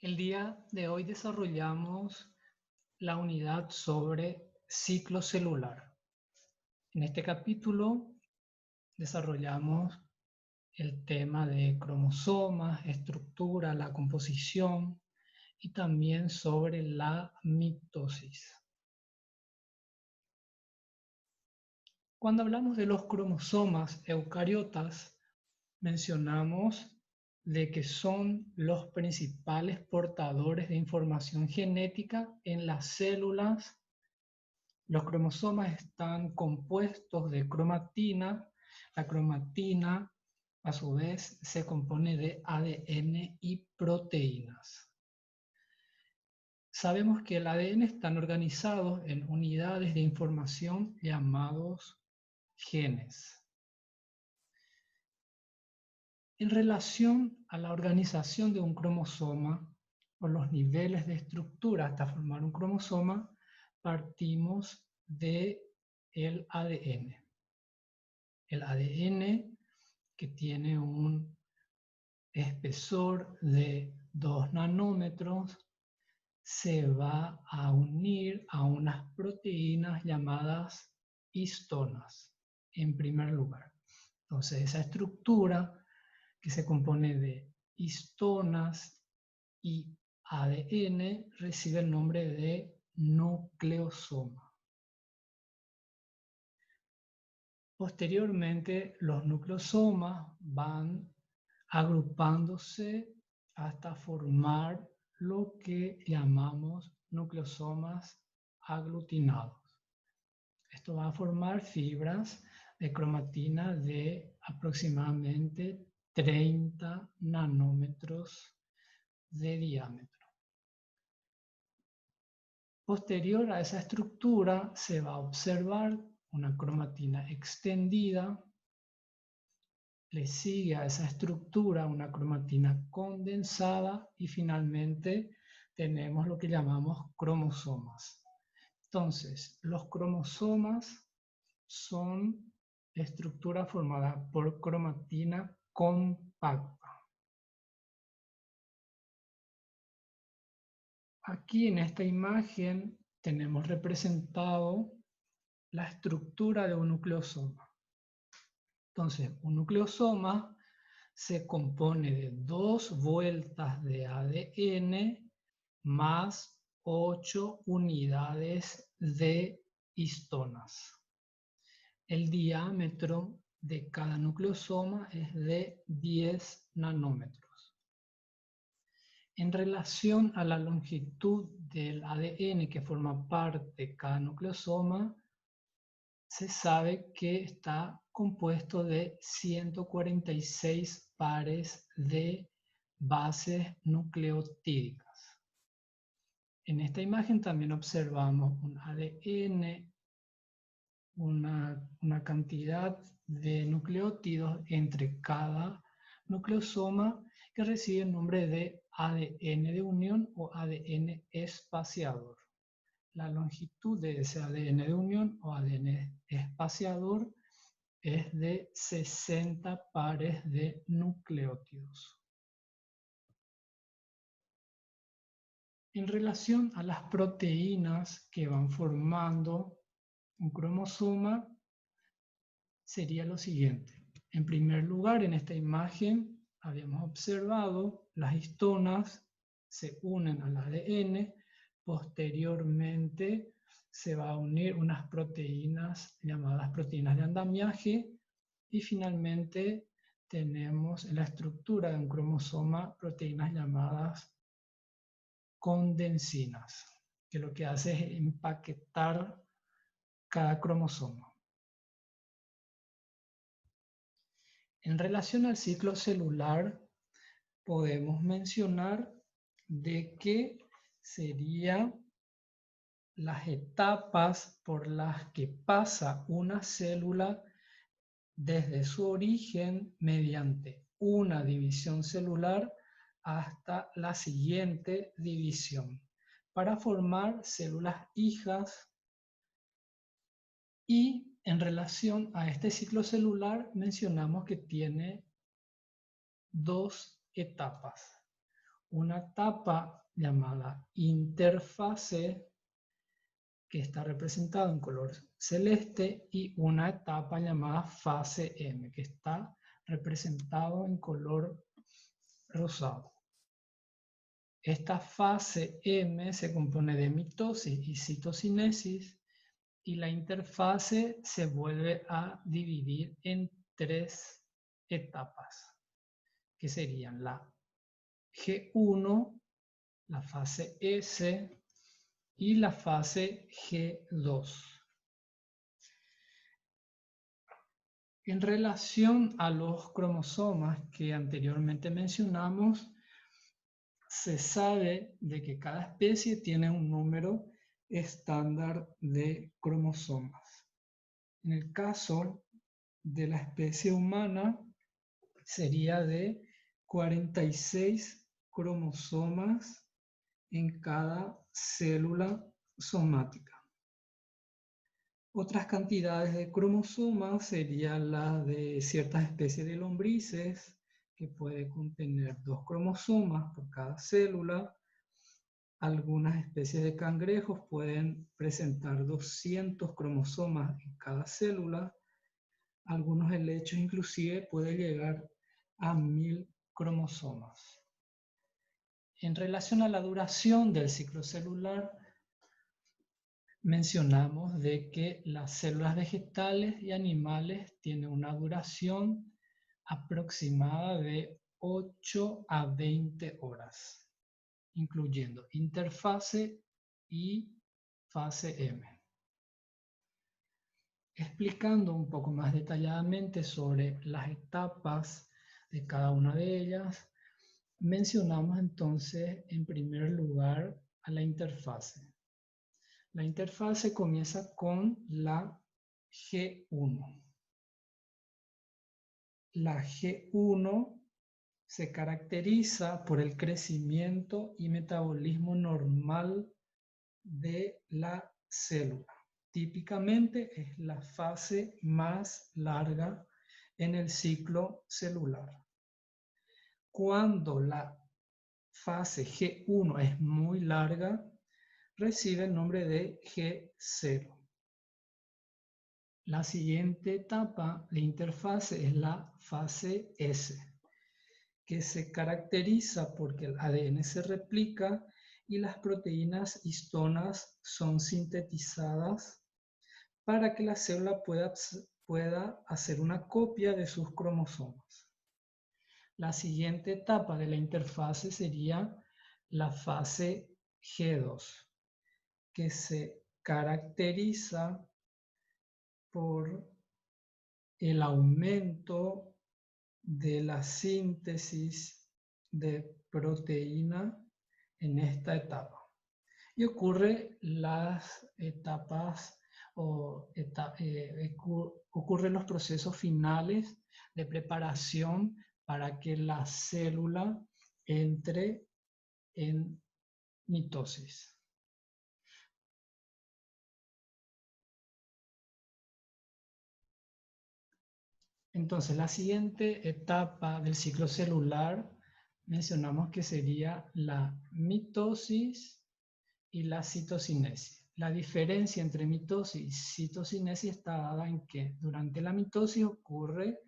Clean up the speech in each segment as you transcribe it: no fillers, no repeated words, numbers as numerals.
El día de hoy desarrollamos la unidad sobre ciclo celular. En este capítulo desarrollamos el tema de cromosomas, estructura, la composición y también sobre la mitosis. Cuando hablamos de los cromosomas eucariotas, mencionamos de que son los principales portadores de información genética en las células. Los cromosomas están compuestos de cromatina. La cromatina, a su vez, se compone de ADN y proteínas. Sabemos que el ADN están organizados en unidades de información llamados genes. En relación a la organización de un cromosoma o los niveles de estructura hasta formar un cromosoma, partimos del ADN. El ADN, que tiene un espesor de 2 nanómetros, se va a unir a unas proteínas llamadas histonas, en primer lugar. Entonces, esa estructura que se compone de histonas y ADN recibe el nombre de nucleosoma. Posteriormente, los nucleosomas van agrupándose hasta formar lo que llamamos nucleosomas aglutinados. Esto va a formar fibras de cromatina de aproximadamente 30 nanómetros de diámetro. Posterior a esa estructura se va a observar una cromatina extendida. Le sigue a esa estructura una cromatina condensada y finalmente tenemos lo que llamamos cromosomas. Entonces, los cromosomas son estructura formada por cromatina compacta. Aquí en esta imagen tenemos representado la estructura de un nucleosoma. Entonces, un nucleosoma se compone de 2 vueltas de ADN más 8 unidades de histonas. El diámetro de cada nucleosoma es de 10 nanómetros. En relación a la longitud del ADN que forma parte de cada nucleosoma, se sabe que está compuesto de 146 pares de bases nucleotídicas. En esta imagen también observamos un ADN, una cantidad de nucleótidos entre cada nucleosoma que recibe el nombre de ADN de unión o ADN espaciador. La longitud de ese ADN de unión o ADN espaciador es de 60 pares de nucleótidos. En relación a las proteínas que van formando un cromosoma, sería lo siguiente. En primer lugar, en esta imagen habíamos observado las histonas se unen al ADN, posteriormente se va a unir unas proteínas llamadas proteínas de andamiaje y finalmente tenemos en la estructura de un cromosoma proteínas llamadas condensinas, que lo que hace es empaquetar cada cromosoma. En relación al ciclo celular, podemos mencionar de que serían las etapas por las que pasa una célula desde su origen mediante una división celular hasta la siguiente división para formar células hijas. Y en relación a este ciclo celular mencionamos que tiene 2 etapas. una etapa llamada interfase, que está representada en color celeste, y una etapa llamada fase M, que está representado en color rosado. Esta fase M se compone de mitosis y citocinesis, y la interfase se vuelve a dividir en 3 etapas, que serían la G1, la fase S y la fase G2. En relación a los cromosomas que anteriormente mencionamos, se sabe de que cada especie tiene un número estándar de cromosomas. En el caso de la especie humana, sería de 46 cromosomas en cada célula somática. Otras cantidades de cromosomas serían las de ciertas especies de lombrices, que puede contener 2 cromosomas por cada célula. Algunas especies de cangrejos pueden presentar 200 cromosomas en cada célula. Algunos helechos inclusive pueden llegar a 1000 cromosomas. En relación a la duración del ciclo celular, mencionamos de que las células vegetales y animales tienen una duración aproximada de 8 a 20 horas, incluyendo interfase y fase M. Explicando un poco más detalladamente sobre las etapas de cada una de ellas, mencionamos entonces en primer lugar a la interfase. La interfase comienza con la G1. La G1 se caracteriza por el crecimiento y metabolismo normal de la célula. Típicamente es la fase más larga en el ciclo celular. Cuando la fase G1 es muy larga, recibe el nombre de G0. La siguiente etapa de interfase es la fase S, que se caracteriza porque el ADN se replica y las proteínas histonas son sintetizadas para que la célula pueda hacer una copia de sus cromosomas. La siguiente etapa de la interfase sería la fase G2, que se caracteriza por el aumento de la síntesis de proteína en esta etapa. Y ocurren los procesos finales de preparación para que la célula entre en mitosis. Entonces, la siguiente etapa del ciclo celular mencionamos que sería la mitosis y la citocinesis. La diferencia entre mitosis y citocinesis está dada en que durante la mitosis ocurre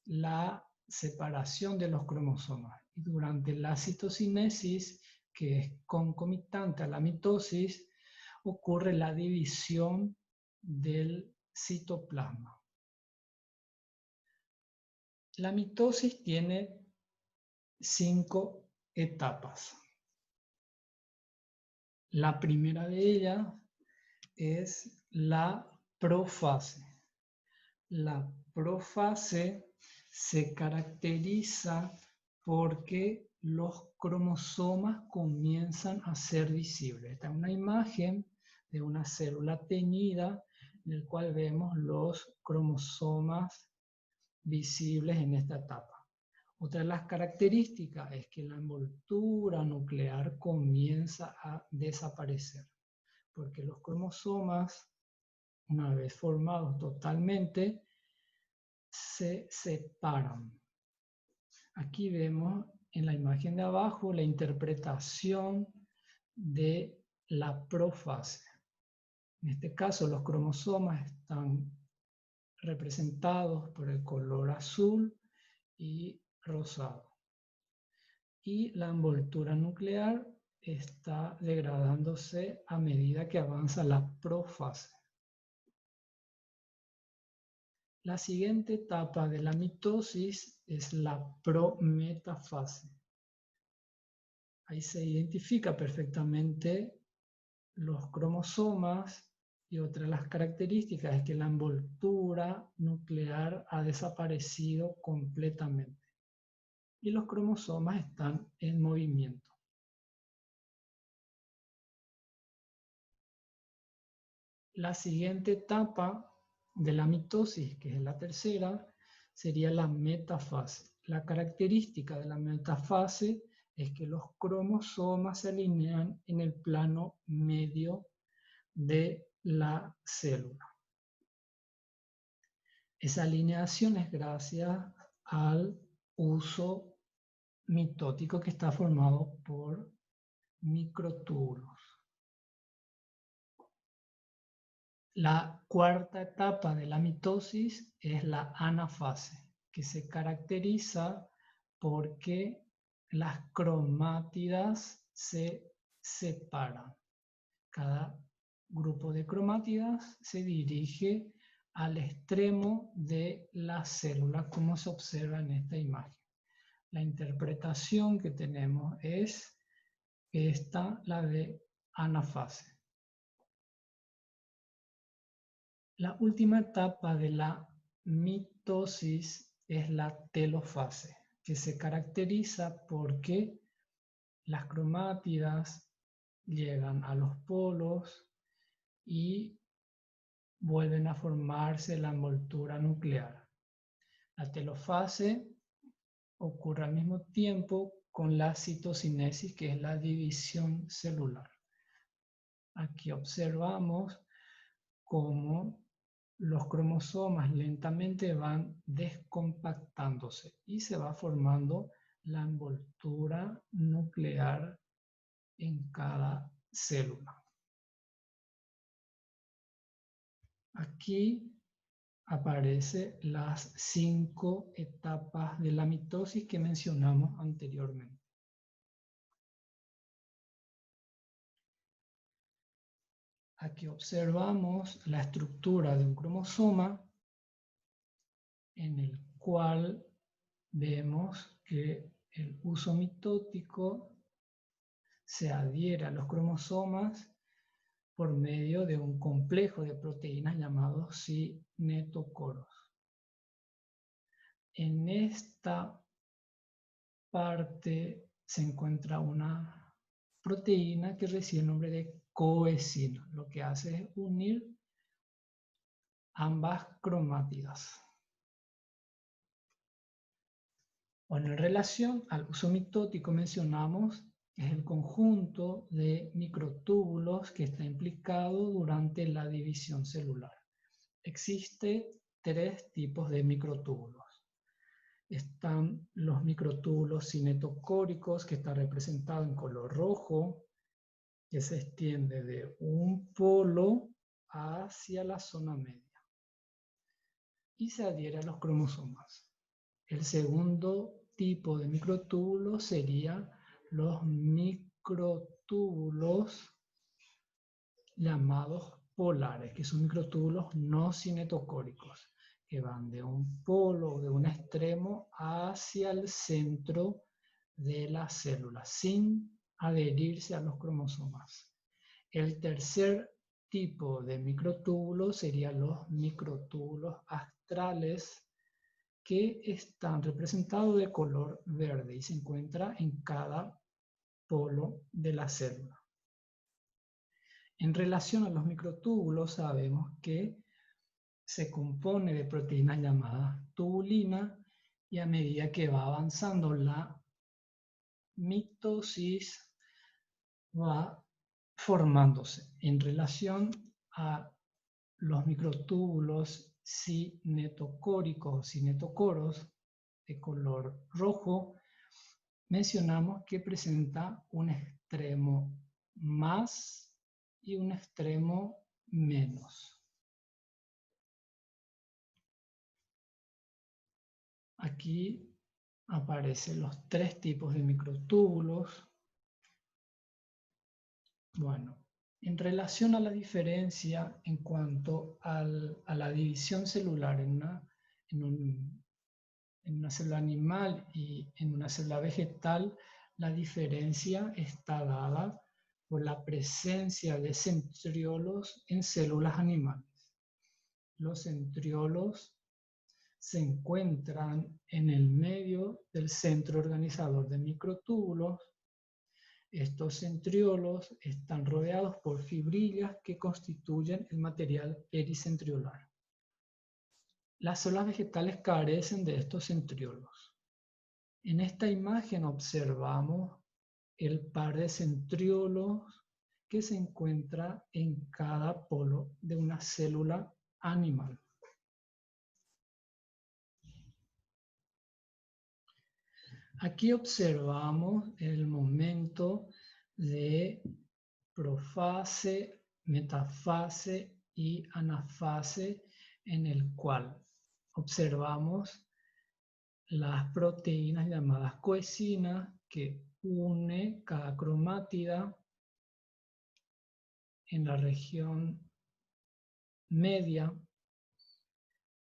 la separación de los cromosomas y durante la citocinesis, que es concomitante a la mitosis, ocurre la división del citoplasma. La mitosis tiene 5 etapas. La primera de ellas es la profase. La profase se caracteriza porque los cromosomas comienzan a ser visibles. Esta es una imagen de una célula teñida en la cual vemos los cromosomas visibles en esta etapa. Otra de las características es que la envoltura nuclear comienza a desaparecer, porque los cromosomas, una vez formados totalmente, se separan. Aquí vemos en la imagen de abajo la interpretación de la profase. En este caso los cromosomas están representados por el color azul y rosado. Y la envoltura nuclear está degradándose a medida que avanza la profase. La siguiente etapa de la mitosis es la prometafase. Ahí se identifica perfectamente los cromosomas y otra de las características es que la envoltura nuclear ha desaparecido completamente y los cromosomas están en movimiento. La siguiente etapa de la mitosis, que es la tercera, sería la metafase. La característica de la metafase es que los cromosomas se alinean en el plano medio de la célula. Esa alineación es gracias al uso mitótico que está formado por microtúbulos. La cuarta etapa de la mitosis es la anafase, que se caracteriza porque las cromátidas se separan. Cada grupo de cromátidas se dirige al extremo de la célula, como se observa en esta imagen. La interpretación que tenemos es esta, la de anafase. La última etapa de la mitosis es la telofase, que se caracteriza porque las cromátidas llegan a los polos y vuelven a formarse la envoltura nuclear. La telofase ocurre al mismo tiempo con la citocinesis, que es la división celular. Aquí observamos cómo los cromosomas lentamente van descompactándose y se va formando la envoltura nuclear en cada célula. Aquí aparecen las 5 etapas de la mitosis que mencionamos anteriormente. Aquí observamos la estructura de un cromosoma en el cual vemos que el uso mitótico se adhiere a los cromosomas por medio de un complejo de proteínas llamados cinetocoros. En esta parte se encuentra una proteína que recibe el nombre de coesina. Lo que hace es unir ambas cromátidas. Bueno, en relación al uso mitótico mencionamos que es el conjunto de microtúbulos que está implicado durante la división celular. Existen 3 tipos de microtúbulos. Están los microtúbulos cinetocóricos, que está representado en color rojo, que se extiende de un polo hacia la zona media y se adhiere a los cromosomas. El segundo tipo de microtúbulos serían los microtúbulos llamados polares, que son microtúbulos no cinetocóricos, que van de un polo o de un extremo hacia el centro de la célula, sin adherirse a los cromosomas. El tercer tipo de microtúbulos serían los microtúbulos astrales, que están representados de color verde y se encuentra en cada polo de la célula. En relación a los microtúbulos sabemos que se compone de proteínas llamadas tubulina y a medida que va avanzando la mitosis va formándose. En relación a los microtúbulos cinetocóricos o cinetocoros de color rojo, mencionamos que presenta un extremo más y un extremo menos. Aquí aparecen los tres tipos de microtúbulos. Bueno, en relación a la diferencia en cuanto a la división celular en una célula animal y en una célula vegetal, la diferencia está dada por la presencia de centriolos en células animales. Los centriolos se encuentran en el medio del centro organizador de microtúbulos. Estos centriolos están rodeados por fibrillas que constituyen el material pericentriolar. Las células vegetales carecen de estos centriolos. En esta imagen observamos el par de centriolos que se encuentra en cada polo de una célula animal. Aquí observamos el momento de profase, metafase y anafase en el cual observamos las proteínas llamadas coecinas que une cada cromátida en la región media,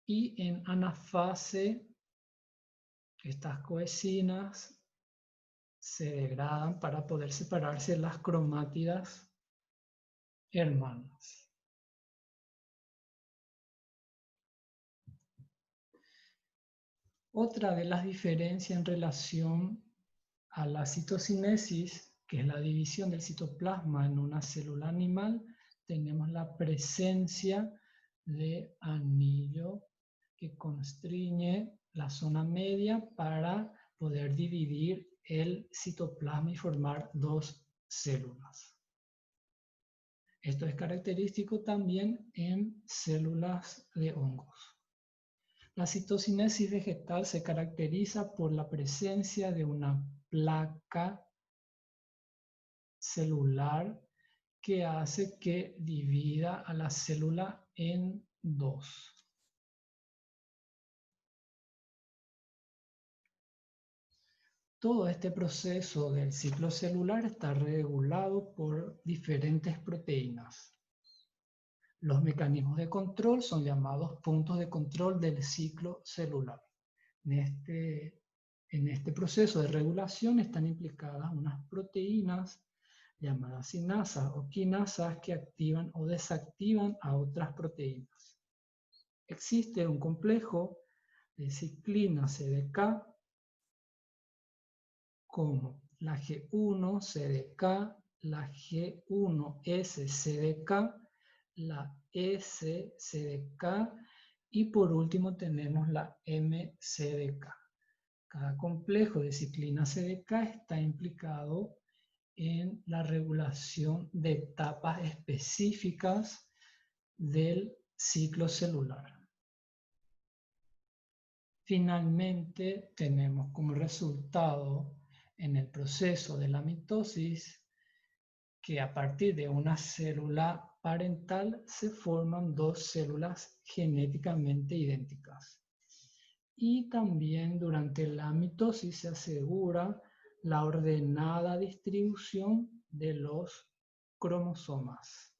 y en anafase estas coecinas se degradan para poder separarse las cromátidas hermanas. Otra de las diferencias en relación a la citocinesis, que es la división del citoplasma en una célula animal, tenemos la presencia de anillo que constriñe la zona media para poder dividir el citoplasma y formar dos células. Esto es característico también en células de hongos. La citocinesis vegetal se caracteriza por la presencia de una placa celular que hace que divida a la célula en dos. Todo este proceso del ciclo celular está regulado por diferentes proteínas. Los mecanismos de control son llamados puntos de control del ciclo celular. En este proceso de regulación están implicadas unas proteínas llamadas sinasas o quinasas que activan o desactivan a otras proteínas. Existe un complejo de ciclina CDK como la G1-CDK, la G1-S-CDK, la S-CDK y por último tenemos la M-CDK. Cada complejo de ciclina CDK está implicado en la regulación de etapas específicas del ciclo celular. Finalmente, tenemos como resultado en el proceso de la mitosis que a partir de una célula parental se forman dos células genéticamente idénticas. Y también durante la mitosis se asegura la ordenada distribución de los cromosomas.